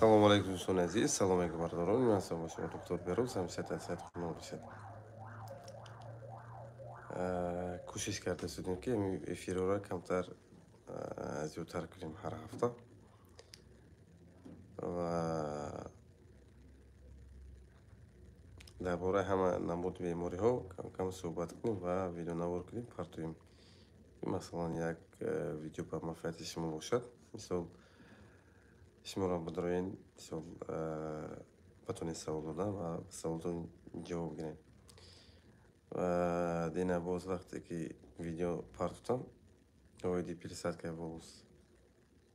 السلام عليكم دوستان عزیز، سلام علیکم برداران. من هستم شما دکتر بهروز، همسایت از خانم باشد. کوشش کرده بودیم که این افیر را کمتر زیادتر کنیم هر هفته و درباره همه نمود بیماری ها کم کم صحبت کنیم و ویدیو نوار کنیم پرتویم. مثلا یک ویدیو به منفعت شما باشد، مثال شما را بدارین، مثال بتونید سوال دادن و سوالتون جواب گیرین. و دینا باز وقتی که ویدیو پارتوتم اویدی پیرسد که باز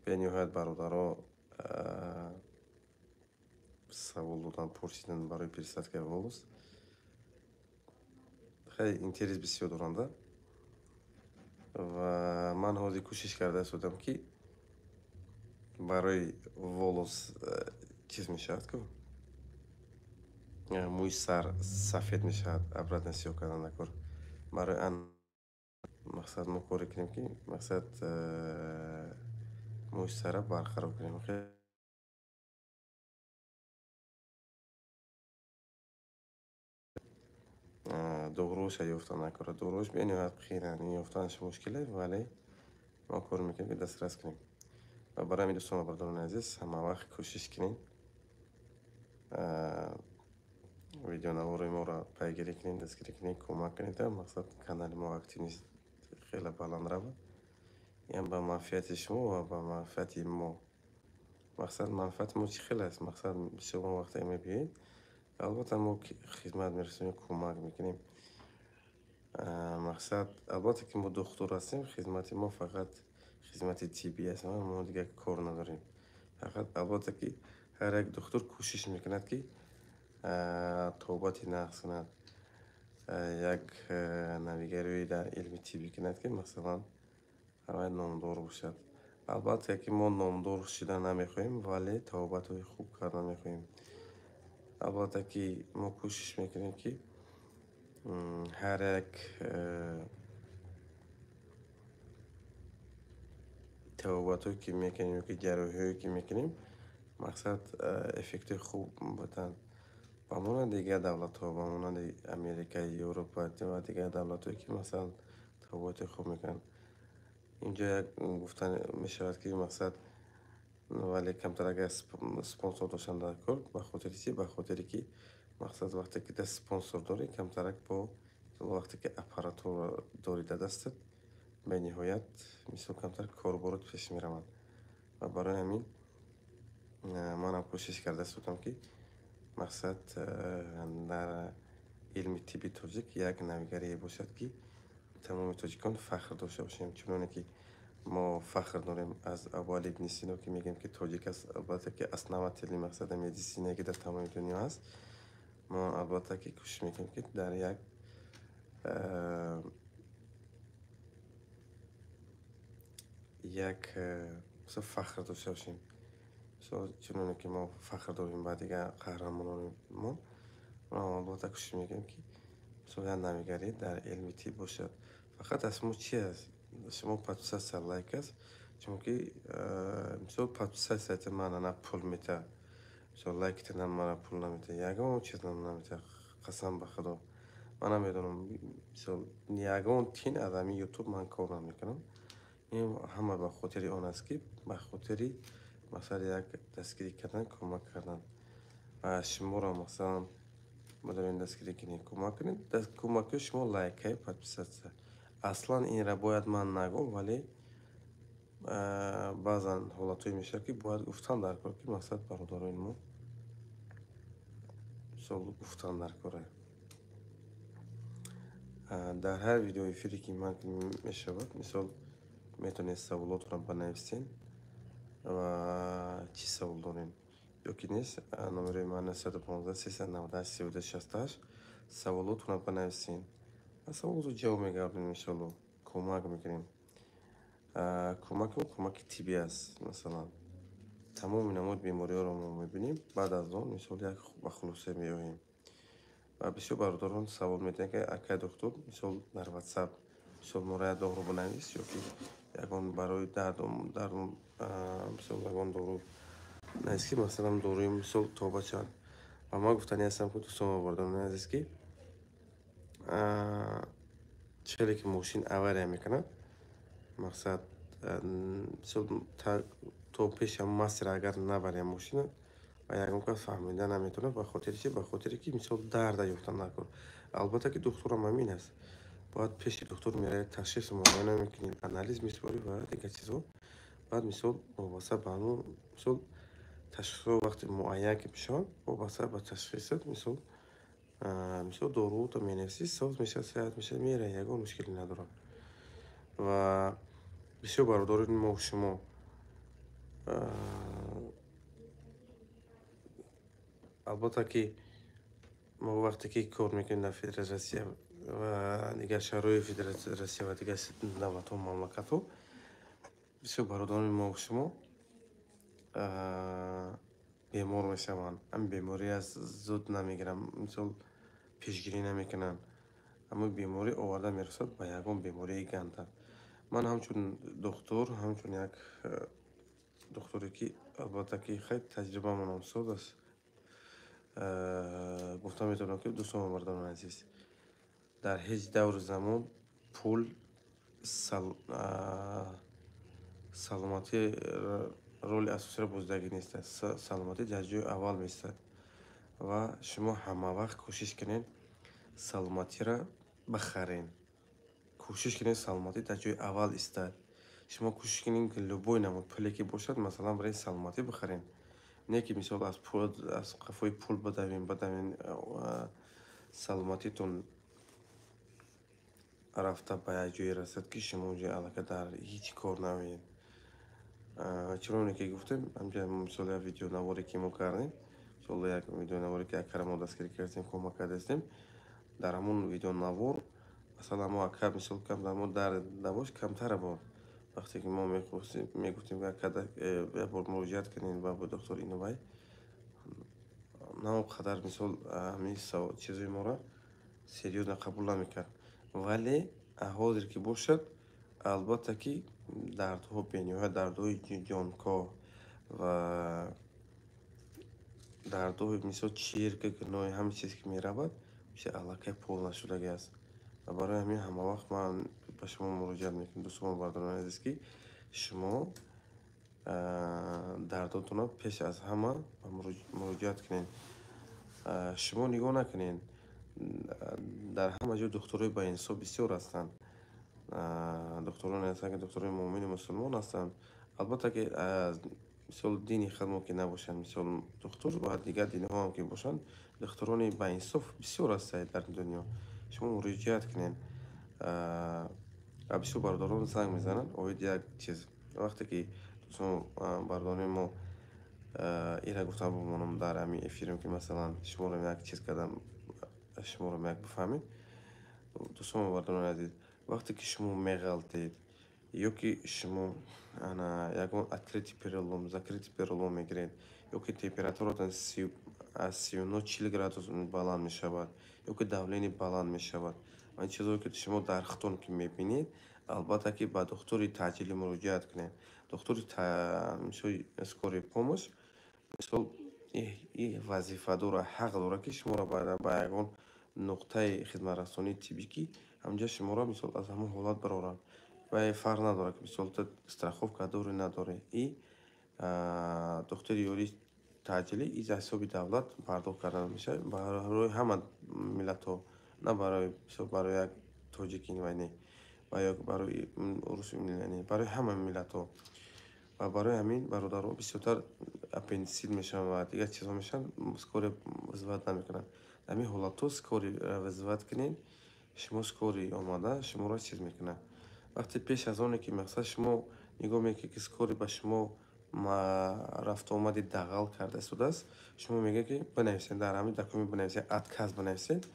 به نهایت برادرها سوال دادن پرسیدن برای پیرسد که باز خیلی اینترس بسیار دارنده و من حاضر کوشش کرده بودم که برای волос چیز میشد که موی سر سفید میشد обратно سیاه کردن نکر برای ان مقصد ما کاری کنیم که مقصد موی سر برقرار کنیم. دوغروش یافتن نکره دوغروش به نهایت خیرن یافتنش مشکله ولی ما کار میکنیم که دسترس کنیم و برای همین دوستان و برادران عزیز همه وقت کوشش کنین ویدیو نوارای ما را پیگیری کنین، دستگیری کنین، کمک کنین تا مقصد کانال ما اکتیو نیست خیلی بلند رود، یعنی به منفعت شما و به منفعت ما. مقصد منفعت ما چی خیلی است، مقصد شما وقتی میبینید البته ما خدمت میرسونیم، کمک میکنیم. مقصد البته که ما دکتر هستیم، خدمت ما فقط خدمت طبی است، ما دیگه کار نداریم. فقط البته که هر یک دکتر کوشش میکند که توباتی نقص کند، یک نویگری در علم طبی کند که مثلا همه نامدار باشد. البته که ما نامدار شدن نمیخواهیم ولی توبت های خوب کردن میخواهیم. البته که ما کوشش میکنیم که هر یک توباتو که میکنیم که جراحی که میکنیم مقصد افکت خوب بودن با مونند دیگه دولت ها، با مونند امریکا، اروپا و دیگه دولت هایی که مثلا توبات خوب میکنن. اینجا یک گفتن میشود که مقصد ولی کمتر اگر سپانسر داشتن در کار به خاطر چی؟ به خاطری که مقصد وقتی که دست سپانسر داری کمترک با وقتی که اپاراتور داری در دستت به نهایت مثل کمتر کاربرد پیش میروند و برای همین من هم کوشش کرده بودم که مقصد در علم طبی تاجیک یک نویگری باشد که تمام تاجیکان فخر داشته باشیم، چون که ما فخر داریم از اول ابن سینا که میگیم که تاجیک است. البته که اسنوات مقصد مدیسینه که در تمام دنیا است، ما البته که کوشش میکنیم که در یک مثلا فخر داشته باشیم، چون که ما فخر داریم بعد دیگه قهرمانان ما البته کوشش میکنیم که مثلا نویگری در علم طب باشد. فقط اسمو چی است؟ شما 500 لایک است، چون که مثلا 500 سایت من انا پول میده، مثلا لایک تنم من پول نمیده، یگان چیز نمیده، قسم به خدا من نمیدونم. مثلا یگان تین آدمی یوتیوب من کار نمیکنم، این همه به خاطر آن است که به خاطر مثلا یک دستگیری کردن، کمک کردن و شما را مثلا مدارین دستگیری کنید، کمک کنید. کمک شما لایک های подписаться. اصلا این را باید من نگم ولی بعضا حالتوی میشه که باید گفتن در کار که مقصد برادران ما مثال گفتن در کاره. در هر ویدیو افیری که من میشود مثال میتونید سوالات را بنویسین و چی سوال دارین یا که نیست نمره من 115 398 3268 سوالات را بنویسین و سوال رو جواب میگردیم انشالله کمک میکنیم. کمک طبی است. مثلا تمام نمود بیماری ها رو ما میبینیم، بعد از آن مثال یک به خلاصه میاییم و بسیار برادران سوال میدن که اکا دکتر مثال در واتساپ مثال مورد دارو بنویس یا که یگان برای دردم مثال یگان دارو нест ки масалан дорои мисол тоба чанд ва ман гуфтанӣ ҳастам ки дӯстон овардарони азиз ки чиеле ки мошин авария мекунад мақсад мисол то пеши ҳамн масира агар набарем машина ва ягон кас фаҳмида наметавонад ба хотири чи ба хотире ки мисол дарда ёфта накунад. Албатта ки духтурам ҳамин аст, бояд пеши духтур меравӣ, ташхису муояна мекунӣ, анализ месупорӣ ва дигар чизҳо. Баъд мисол вобаста ба ҳамон мисол ташхисҳо вақте муайян ки мешаванд вобаста ба ташхисат мисол доруто менависӣ, соз мешавад, саҳат мешавад, меравӣ, ягон мушкиле надорад. Ва бисёр бародарони мо шумо албатта ки мо вақте ки кор мекунем дар Федератсияи Россия ва дигар шаҳрҳои Федератсияи Россия ва дигар давлатҳо, мамлакатҳо, бисёр бародарони мо шумо бемор мешаванд. Ҳамин бемория зуд намегиранд, мисол пешгирӣ намекунанд. Ҳамин беморӣ оварда мерасад ба ягон бемории гандак. Ман ҳамчун духтур, ҳамчун як духтуре ки албатта ки хеле таҷрибамон соз аст, гуфта метавонам ки дӯстон ва бародарони азиз, дар ҳеҷ даври замон пул саломатӣ роли асосиро бозидагӣ нест. Саломатӣ дар ҷои аввал меистад ва шумо ҳама вақт кӯшиш кунед саломатиро бихарен. Кӯшиш кунед саломатӣ дар ҷои аввал истад. Шумо кӯшиш кунед ки любой намуд пуле ки бошад, масалан барои саломатӣ бихарен. Не ки мисол аз қафои пул бадавем саломатитон рафта ба як ҷое расад ки шумо ҷо аллакай дар ҳеҷ кор наоед. Чаро оне ки гуфтем, ҳамҷа мисол як видеонаворе ки мо кардем, мисол як видеонаворе ки як кара мо дастгирӣ кардем, кӯмак кардастем. Дар ҳамон видеонавор масалан мо ака мисол мо дар давош камтара бод. Вақте ки мо мегуфтем як бор муроҷиат кунем ба духтури Инувай, на он қадар мисол ҳамин чизои моро серьёзно қабул намекард. Вале ҳозир ки бошад, албатта ки дардҳо бениҳоят, дардҳои ҷонкоҳ ва дардҳои мисол чирка, гуноҳи ҳама чиз ки меравад, миша аллакай полна шудагӣ аст. Ва барои ҳамин ҳама вақт ман ба шумо муроҷиат мекунам, дӯстон ва бародарони азиз, ки шумо дардотонро пеш аз ҳама муроҷиат кунед. Шумо нигоҳ накунед, дар ҳама ҷо духтурои баинсоф бисёр ҳастанд. Духтуроне ҳастанд ки духтурои муъмини мусулмон ҳастанд. Албатта ки мисол дини худмо ки набошанд, мисол духтур ва дигар динҳо ҳам ки бошанд, духтурони баинсоф бисёр ҳастанд дар дунё. Шумо муроҷиат кунед. Бисёр бародарон занг мезананд, оид як чиз вақте ки дӯстон бародарони мо ира гуфтам бимонам дар ҳамин эфирем ки масалан шуморо як чиз кардам, шуморо як бифаҳмед. Дӯстон ва бародарони азиз, вақте ки шумо меғалтед ё ки шумо ягон откритий перелом, закритий перелом мегиред, ё ки температуратон аз 39-40 градус баланд мешавад, ё ки давлени баланд мешавад, ин чизое ки шумо дар хутон ки мебинед, албатта ки ба духтури таъҷилӣ муроҷиат кунед. Духтури скории помощ мисол вазифа дора, ҳақ дора ки шуморо ба ягон нуқтаи хидматрасонии тиббӣ ки ҳамҷа шуморо мисол аз ҳамон ҳолат бароранд. Ва фарқ надорад ки мисол ту страховка дорӣ надорӣ. Духтури ёрии таъҷилӣ аз ҳисоби давлат пардохт карда мешавад барои ҳама миллатҳо, на барои як тоҷики не, ва ё барои руси не, барои ҳама миллатҳо. Ва барои ҳамин бародарон бисёртар аппендисит мешаванд ва дигар чизҳо мешаванд, скория визоват намекунанд. Дар ҳамин ҳолатҳо скория визоват кунед, шумо скория омада шуморо чиз мекунад. Вақте пеш аз оне ки мақсад шумо нигоҳ мекунед ки скория ба шумо рафту омади дағал карда истодааст, шумо мегӯед ки бинависед, дар ҳамин документ бинависед, отказ бинависед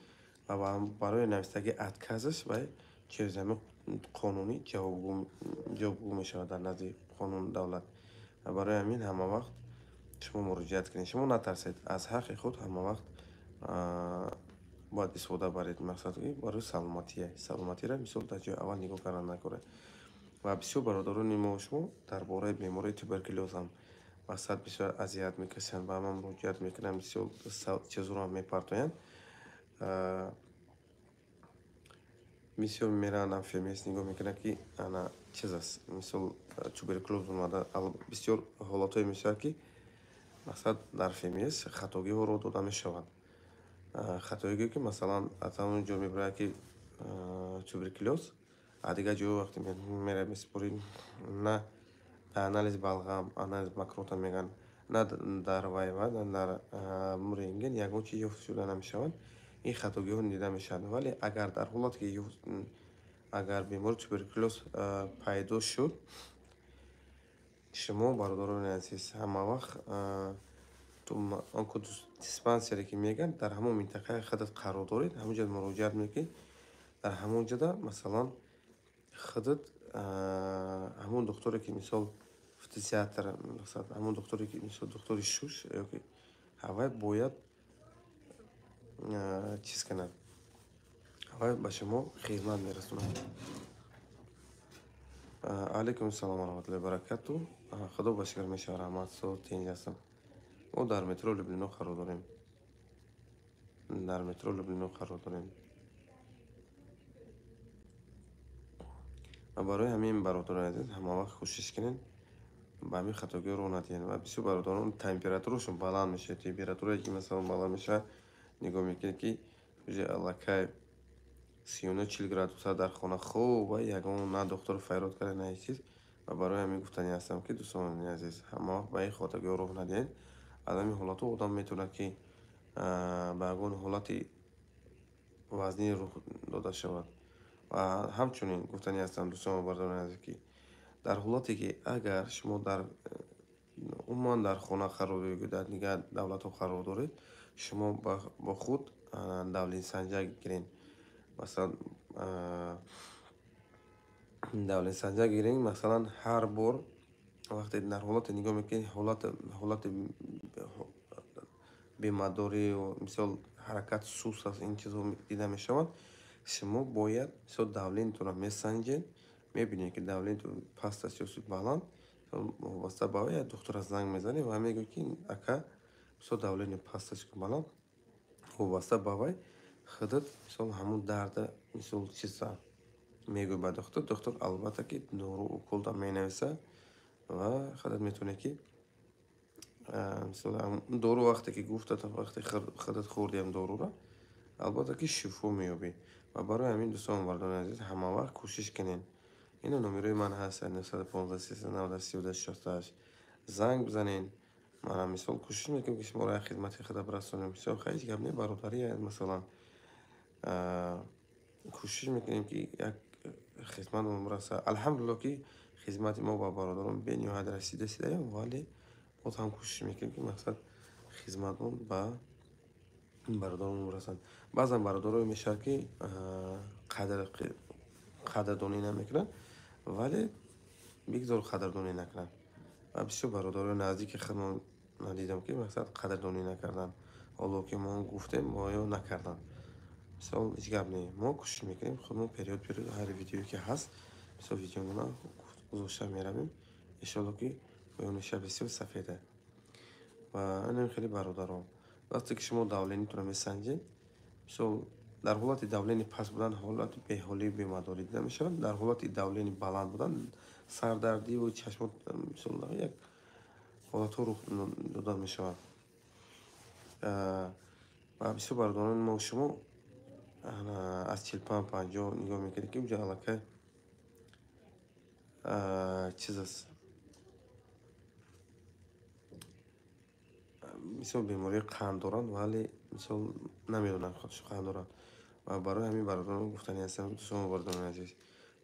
ва барои нависдагии отказаш вай чизами қонунӣ ҷавобгӯ мешавад дар назди қонуни давлат. Ва барои ҳамин ҳама вақт шумо муроҷиат кунед. Шумо натарсед, аз ҳаққи худ ҳама вақт бояд истифода баред. Мақсад барои саломатиро мисол дар ҷои аввал нигоҳ карда накунед. Ва бисёр бародарони мо шумо дар бораи бемории туберкулёз ҳам мақсад бисёр азият мекашанд, ба ман муроҷиат мекунанд, бисёр чизҳоро мепартоянд. бисёр мераванд ФМС нигоҳ мекунанд, ки ана чиз аст, мисол туберкулез омада, бисёр ҳолатое мешавад, ки мақсад дар ФМС хатогиҳоро дода мешавад. хатоиге ки масалан аз ҳамон ҷо мебарад, ки туберкулез аз дигар ҷо вақте мера месупорӣ, на анализ балғам, анализ макрота меган, на дар вайва, на дар рентген ягон чиз ёфта шуда намешавад. ин хатогиҳо дида мешавад. Вале агар дар ҳолате ки агар бемори туберкулез пайдо шуд, шумо бародарони азиз, ҳама вақт онкодиспансере ки меган дар ҳамон минтақаи худат қарор доред, ҳамон ҷо муроҷиат мекунед. дар ҳамон ҷода масалан худат ҳамон духторе ки мисол фтизиатр, ҳамон духторе ки мисол духтори шуш ёки ҳавай бояд чиз кунад, ҳавай ба шумо хизмат мерасонад. алайкум ассалом ва раҳматуллоҳи ва баракатуҳ. худо ба шукр, мешавад раҳмат. соат тенҷ ҳастам. мо дар метро Люблино қарор дорем. дар метро Люблино қарор дорем. барои ҳамин бародарони азиз, ҳама вақт кӯшиш кунед ба ҳамин хатогиҳо роҳ надиҳед. ва бисёр бародарон температурашон баланд мешавад. Температурае ки масалан баланд мешавад, нигоҳ мекунед, ки уҷа аллакай 39-40 градуса дар хона хуб, ва ягон на духтор файрод карда, на ҳеҷ чиз. ва барои ҳамин гуфтанӣ ҳастам, ки дӯстони азиз, ҳама вақт ба ин хатогиҳо роҳ надиҳед. аз ҳамин ҳолатҳо одам метавонад, ки ба ягон ҳолати вазнӣ рух дода шавад. ва ҳамчунин гуфтанӣ ҳастам, дӯстони бародарони азиз, ки дар ҳолате ки агар шумо дар умуман дар хона қарор доред, дар дигар давлатҳо қарор доред, шумо бо худ давленсанҷак гиред. масалан давленсанҷак гиред, масалан ҳар бор вақте дар ҳолате нигоҳ мекунед, ҳолати бемадорӣ, мисол ҳаракат сус аст, ин чизҳо дида мешавад, шумо бояд мисол давлентонро месанҷед, мебинед, ки давлентон паст аст ё баланд, вобаста ба як духтора занг мезанед ва мегӯед, ки ака мисол давлени паст аст ё баланд. вобаста ба вай худат мисол ҳамон дарда мисол чиза мегӯед ба духтор. Духтор албатта ки дору уколда менависа ва худат метавонед, ки мисол дору вақте ки гуфтад, вақте худат хӯрдиам дорура, албатта ки шифо меёбед. ва барои ҳамин дӯстони бародарони азиз, ҳама вақт кӯшиш кунед. ина номерои ман ҳаст 915 390 3268. занг бизанед. мана мисол кӯшиш мекунем, ки шуморо як хизмати худат расонем. мисол ҳеҷ гап не, бародарӣ масалан кӯшиш мекунем, ки як хизматмон раса. алҳамдулиллоҳ, ки хизмати мо ба бародарон бениҳоят расидаем, вале боз ҳам кӯшиш мекунем, ки мақсад хизматмон ба бародарон расанд. баъзан бародарое мешавад, ки қадрдонӣ намекунанд, вале бигзор қадрдонӣ накунанд. ва бисёр бародарои наздики худмон дидам, ки мақсад қадрдонӣ накарданд. ҳоло ки мо гуфтем, оё накарданд. мисол ҳеҷ гап не, мо кӯшиш мекунем худмон период ҳар видеое ки ҳаст, мисол видеомона гузошта меравем. иншоалло, ки поёнеша бисёр сафеда. ва ин хеле бародарон, вақте ки шумо давленитонро месанҷед, мисол дар ҳолати давлени паст будан ҳолати беҳолӣ, бемадорӣ дида мешавад. дар ҳолати давлени баланд будан сардардиву чашмот, мисол як ҳолатҳо рух дода мешавад. ва бисёр бародарони мо, шумо аз 45-50 нигоҳ мекунед, ки уҷа аллакай чиз аст, мисол бемории қанд доранд, вале мисол намедонанд худшон қанд доранд. ва барои ҳамин бародарон гуфтанӣ ҳастам, дӯстони бародарони азиз,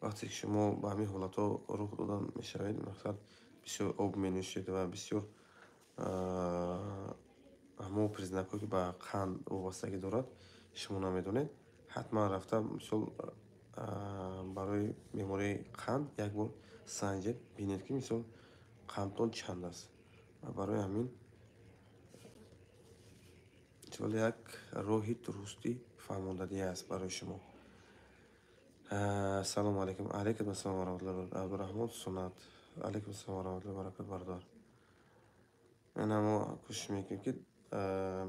вақте ки шумо ба ҳамин ҳолатҳо рух дода мешавед, мақсад бисёр об менӯшед ва бисёр ҳамон признакҳое, ки ба қанд вобастагӣ дорад, шумо намедонед, ҳатман рафта мисол барои бемории қанд як бор санҷед, бинед, ки мисол қандтон чанд аст. ва барои ҳамин як роҳи дурустӣ фаҳмондагӣ аст барои шумо. ассалому алайкум. алайкум ассалом ва раҳматуллоҳи ва баракатуҳ. абдураҳмон Сунат. алайкум ассалом ва раҳматуллоҳи ва баракатуҳ бародар. ما کوشش میکنیم که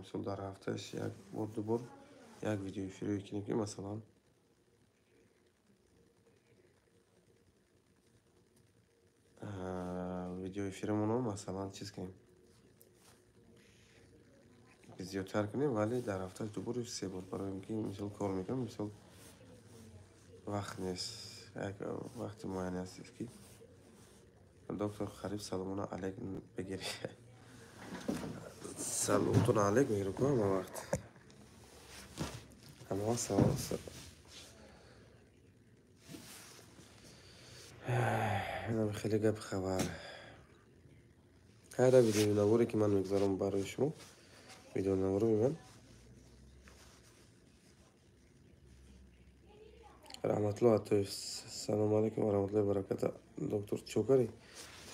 مثلا در هفتهش یک بار دو بار یک ویدیو افیری کنیم که مثلا ویدیو افیرمون مثلا چیز کنیم زیادتر کنیم، ولی در هفته دو بار سه بار، برای اینکه مثلا کار میکنم مثلا وقت نیست، یک وقت معین است که دکتر خریب سلامون علیک بگیری. سلامتون علیک میگیرم که همه وقت اما سلام اینم خیلی گپ خبر. هر ویدیو نواری که من میگذارم برای شما، ویدیو نواری من رحمت الله عطایف. سلام علیکم و رحمت الله و برکاته. دکتر چوکری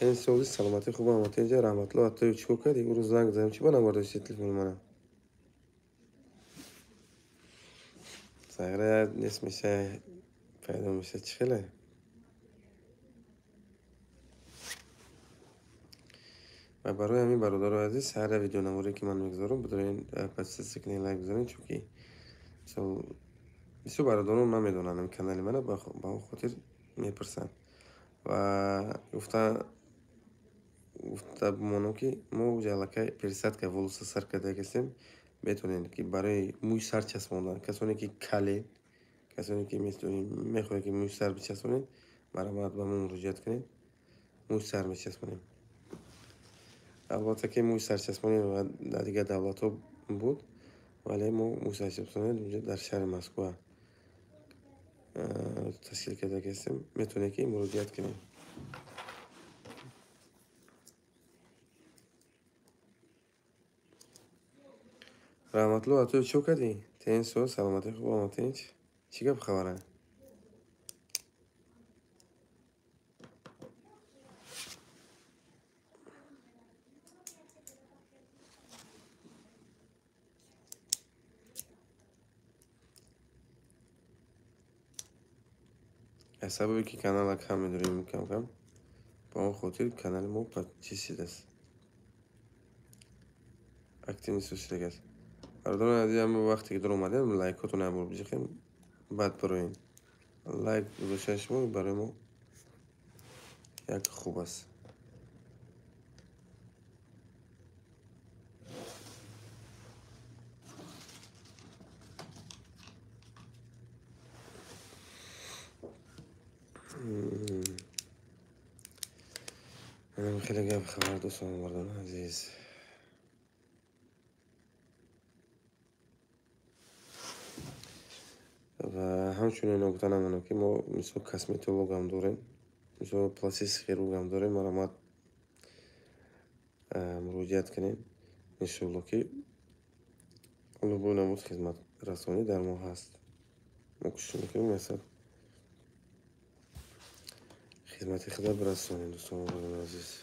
این سعودی سلامتی خوب هم اینجا رحمت الله عطایف چوکری او روز زنگ زدم چی بنا برداشتی تلفن منم سعیره نیست میشه پیدا میشه چخله. و برای همین برادر عزیز هر ویدیو نموری که من میگذارم بدون پس سکنین لایک بزنین، چونکه مثل برادران نمیدونن این کانال منو با اون خاطر میپرسن و گفته بمانم که ما جلکه پرسد که ولوس سر کده کسیم بتونین که برای موی سر چسبوندن کسانی که کله، کسانی که میخواین که موی سر بچسبونین مرامت با ما مراجعت کنین، موی سر میچسبونیم. البته که موی سر چسبونین و در دیگه دولت ها بود، ولی ما موی سر چسبونین اونجا در شهر مسکو تشکیل کرده کسیم میتونه که مراجعت کنین. رحمت الله تو چو کردی؟ تین سو سلامتی خوب آمدینچ؟ چی گپ خبره؟ از سببی که کانال کم میداریم کم کم با اون خاطر کانال ما چی شده است، اکتیو نیست شده است. برادران عزیز همه وقتی که در اومدن لایکاتون هم بجیخین بعد بروین لایک گذاشتن شما برای ما یک خوب است. من خیلی گپ خبر دوستان مردان عزیز. و همچنین نکته نمونم که ما مثل کسمتولوگ هم داریم، مثل پلاستیک خیروگ هم داریم، مرامت مراجعت کنین انشالله که الگوی نمود خدمت رسانی در ما هست. ما کوشش میکنیم مثل خدمت خدا برسانیم دوستان مردان عزیز.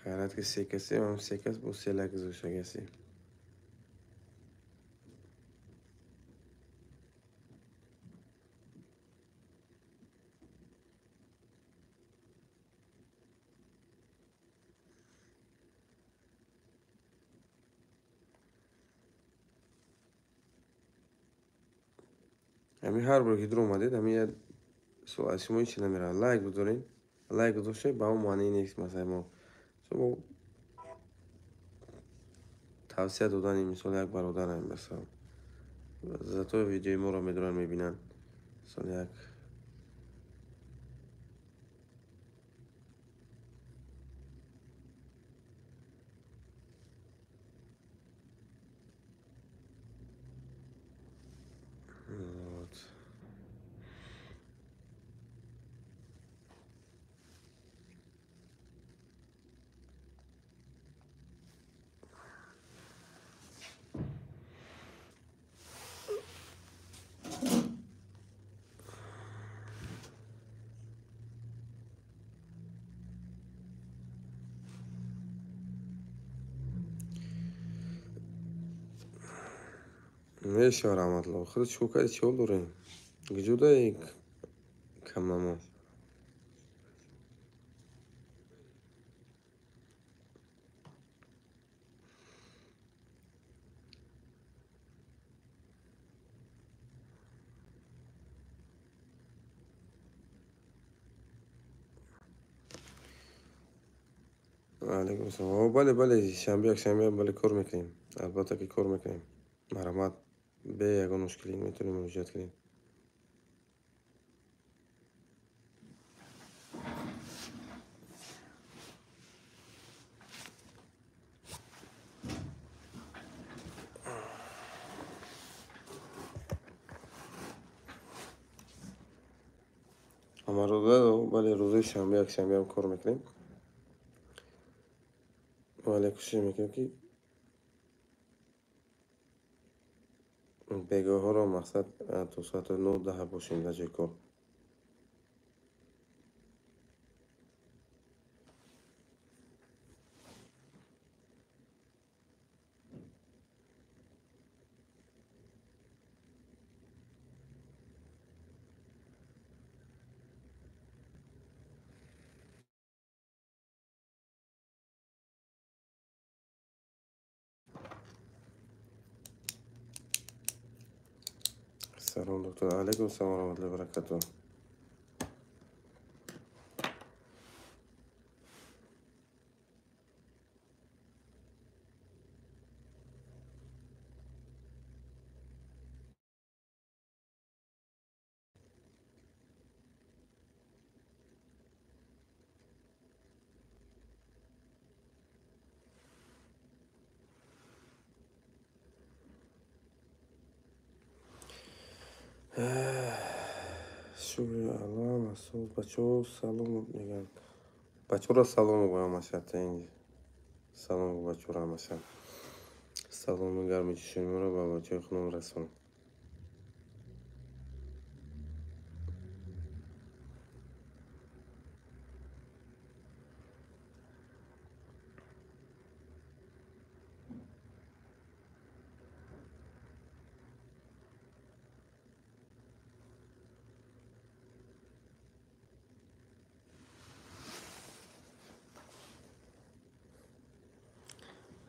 خیرات که سه کسی هم سه کس با سه لک زوشه کسی همین هر بار که در اومدید همین سوال شما هیچی نمیره لایک بذارین، لایک گذاشته با اون معنی نیست مثلا ما شما توصیه دادن مثلا یک برادر هم مثلا زیادتر ویدیوی ما رو میدونن میبینن مثلا یک ماشي يا رحمة الله، خذ شو كاي شو دورين جودا هيك كم نمو. عليكم السلام. هو بالي شامبيك بالي كور مكلين. البته كي كور مكلين مرامات بي يكون مشكلين متوني موجود كلين. أما رودادو بالي رودي شامبيك كور مكلين. وعليكم السلام مكلكي. بيجو هورو مقصد توساتو نو ده بوشين لاجيكو. السلام دكتور. عليكم السلام ورحمة الله وبركاته. شو يا الله مسؤول بچو سلام میگن. بچه را سلام میگم ماشاءالله. سلام بچه را ماشاءالله. سلام گرم چشمی رو با بچه خونم رسون.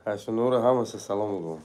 هشت نور هم سلام میگم.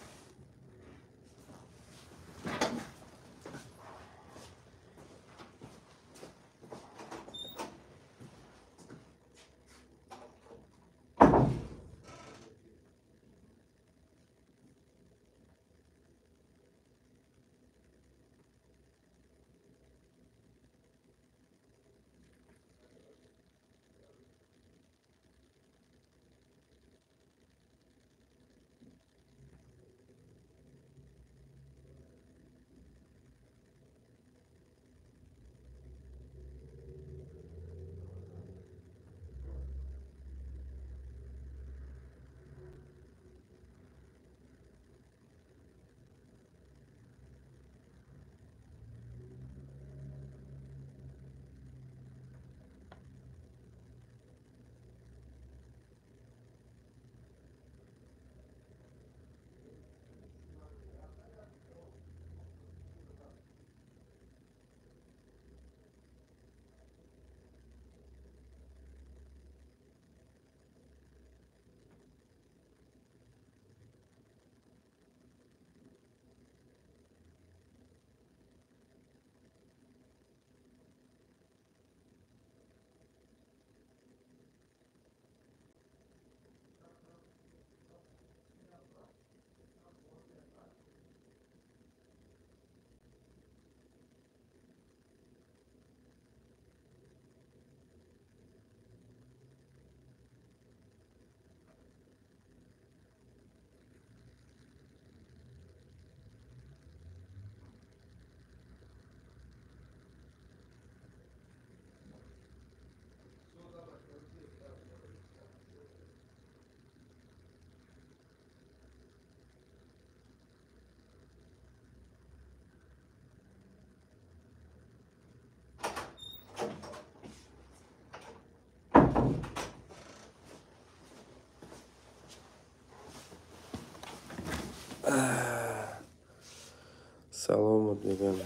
саломат мегӯям.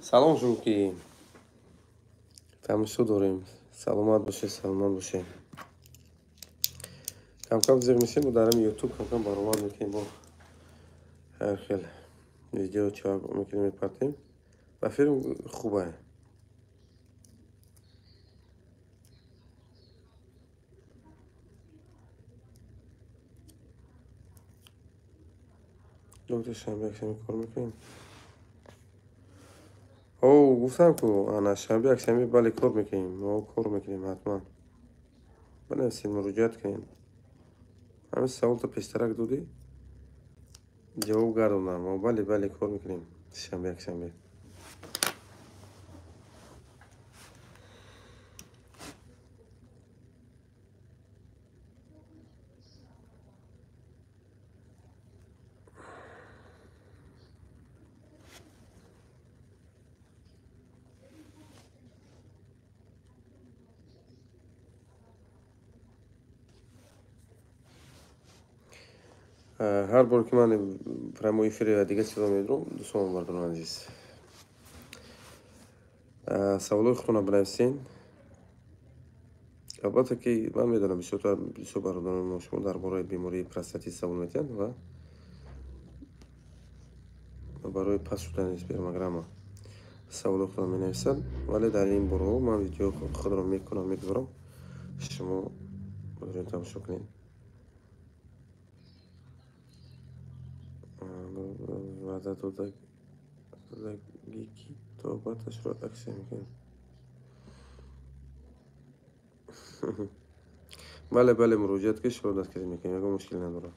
Салом ҷунки, тамошо дорем. Саломат бошед, саломат бошед. Кам-кам зиқ мешем, бо дарами ютуб кам-кам баромад мекунем, бо ҳар хел видео чаҳ мекунем, мепартем. Ва филм хубае. доктор шанбе якшанбе кор мекунем. гуфтам ку ана шанбе якшанбе бале кор мекунем. мо кор мекунем ҳатман. банависед, муроҷиат кунем. ҳамин саволто пештарак додӣ, ҷавоб гардонам. мо бале кор мекунем шанбе якшанбе. ҳар бор ки ман прямой эфири дига чизо медирам, дӯстон мардони азиз, саволои худтонро бинависен. албатта ки ман медонам бисёр бародарони мо шумо дар бораи бемории простатит савол метиҳанд ва барои пас шудани спермограмма саволои худтонро менависанд, вале дар ин бораҳо ман видеои худро мекунам, мегузорам, шумо бозоред тамошо кунед. ваъда додагӣ ки тобаташро аксия мекунем. бале муроҷиат ки шумо дастгирӣ мекунем, ягон мушкиле надорад.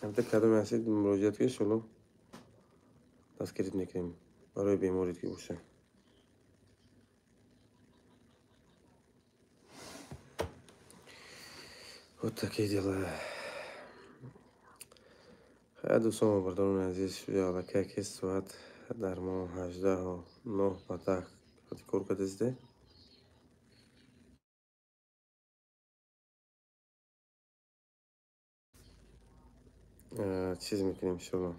албатта кадоме ҳастед муроҷиат ки шумо дастгирӣ мекунем барои беморие ки бошад. вот такие дела. хай дӯстон ва бародарони азиз, шуҷоъ аллакай ки соат дар моҳ 18:09 ба так кор кардезиде. чиз мекунем иншоалло.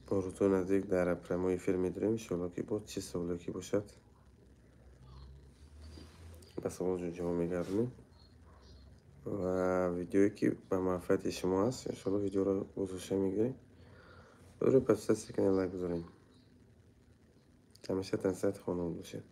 бо рӯзҳои наздик дар прямой эфир медорем, иншоалло ки бо чӣ саволе ки бошад ба саволҳои ҷавоб мегардонем. ва видеое ки ба манфиати шумо аст, иншоалло видеоро гузошта мегирем. бозоред подписатсия кунед, лайк гузоред. ҳамеша тансиати хонавод бошед.